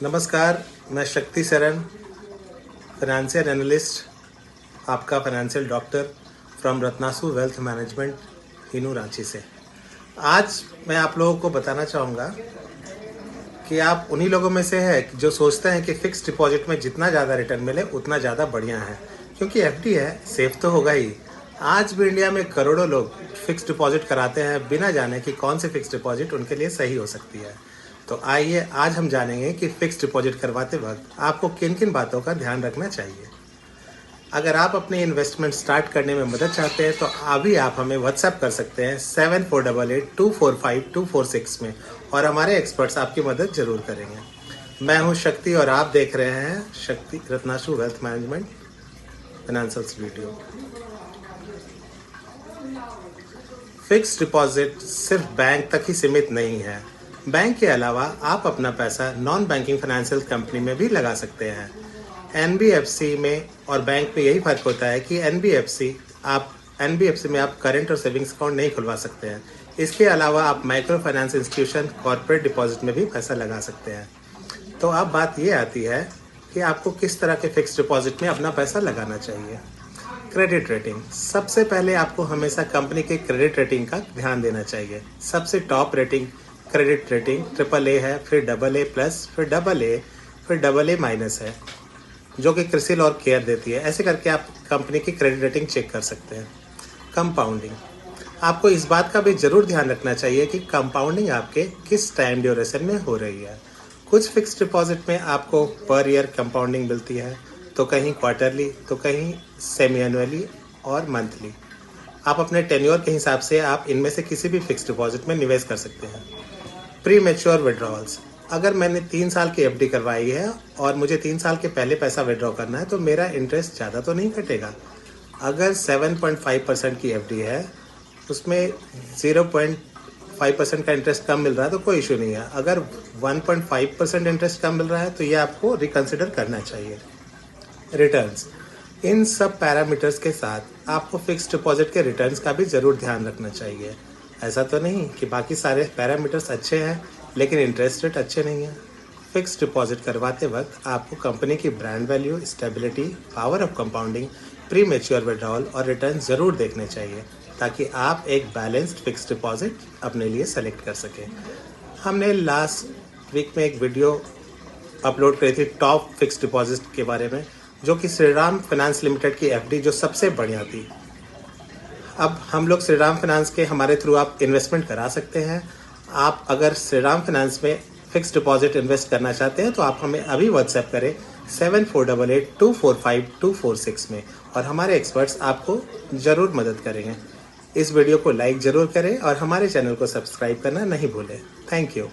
नमस्कार, मैं Shakti Saran, financial analyst, आपका financial doctor from Ratnasu wealth management, Hinoo, Ranchi से। आज मैं आप लोगों को बताना चाहूँगा कि आप उन्हीं लोगों में से हैं जो सोचते हैं कि फिक्स डिपॉजिट में जितना ज़्यादा रिटर्न मिले उतना ज़्यादा बढ़िया है, क्योंकि एफडी है, सेफ तो होगा ही। आज भी इंडिया में करोड़ों लोग फिक्स डिपॉजिट कराते हैं बिना जाने कि कौन सी फिक्स डिपॉजिट उनके लिए सही हो सकती है। तो आइए आज हम जानेंगे कि फिक्स डिपॉजिट करवाते वक्त आपको किन किन बातों का ध्यान रखना चाहिए। अगर आप अपनी इन्वेस्टमेंट स्टार्ट करने में मदद चाहते हैं तो अभी आप हमें व्हाट्सएप कर सकते हैं 7488245246 में, और हमारे एक्सपर्ट्स आपकी मदद जरूर करेंगे। मैं हूं शक्ति और आप देख रहे हैं Shakti Ratnasu wealth management financials video. Fix deposit सिर्फ बैंक तक ही सीमित नहीं है। बैंक के अलावा आप अपना पैसा नॉन बैंकिंग फाइनेंशियल कंपनी में भी लगा सकते हैं। एनबीएफसी में और बैंक में यही फर्क होता है कि एनबीएफसी में आप करंट और सेविंग्स अकाउंट नहीं खुलवा सकते हैं। इसके अलावा आप micro finance institution, corporate deposit में भी पैसा लगा सकते हैं। तो अब बात ये आती है कि आपको किस तरह के फिक्स डिपॉजिट में अपना पैसा लगाना चाहिए। क्रेडिट रेटिंग, सबसे पहले आपको हमेशा कंपनी के क्रेडिट रेटिंग का ध्यान देना चाहिए। सबसे top rating credit rating AAA है, फिर AA+, फिर AA, फिर AA- है, जो कि क्रिसिल और केयर देती है। ऐसे करके आप कंपनी की क्रेडिट रेटिंग चेक कर सकते हैं। कंपाउंडिंग, आपको इस बात का भी जरूर ध्यान रखना चाहिए कि कंपाउंडिंग आपके किस टाइम ड्यूरेशन में हो रही है। कुछ फिक्स डिपॉजिट में आपको पर ईयर कंपाउंडिंग मिलती है, तो कहीं क्वार्टरली, तो कहीं सेमी एनुअली और मंथली। आप अपने टेन्योर के हिसाब से आप इनमें से किसी भी फिक्स डिपॉजिट में निवेश कर सकते हैं। प्री मैच्योर विड्रॉल्स, अगर मैंने 3 साल की एफडी करवाई है और मुझे 3 साल के पहले पैसा विड्रॉ करना है तो मेरा इंटरेस्ट ज़्यादा तो नहीं कटेगा। अगर 7.5% की एफडी है, उसमें 0.5% का इंटरेस्ट कम मिल रहा है तो कोई इशू नहीं है। अगर 1.5% इंटरेस्ट कम मिल रहा है तो ये आपको रिकन्सिडर करना चाहिए। रिटर्न्स, इन सब पैरामीटर्स के साथ आपको फिक्स डिपॉजिट के रिटर्न्स का भी ज़रूर ध्यान रखना चाहिए। ऐसा तो नहीं कि बाकी सारे पैरामीटर्स अच्छे हैं लेकिन इंटरेस्ट रेट अच्छे नहीं हैं। फिक्स डिपॉजिट करवाते वक्त आपको कंपनी की brand value, stability, power of compounding, pre mature withdrawal और रिटर्न ज़रूर देखने चाहिए, ताकि आप एक बैलेंस्ड फिक्स डिपॉजिट अपने लिए सेलेक्ट कर सकें। हमने लास्ट वीक में एक वीडियो अपलोड करी थी टॉप फिक्स डिपॉजिट के बारे में, जो कि श्रीराम फाइनेंस लिमिटेड की एफडी जो सबसे बढ़िया थी। अब हम लोग श्रीराम फाइनेंस के हमारे थ्रू आप इन्वेस्टमेंट करा सकते हैं। आप अगर श्रीराम फाइनेंस में फिक्स डिपॉजिट इन्वेस्ट करना चाहते हैं तो आप हमें अभी व्हाट्सएप करें 7488245246 में, और हमारे एक्सपर्ट्स आपको ज़रूर मदद करेंगे। इस वीडियो को लाइक ज़रूर करें और हमारे चैनल को सब्सक्राइब करना नहीं भूलें। Thank you.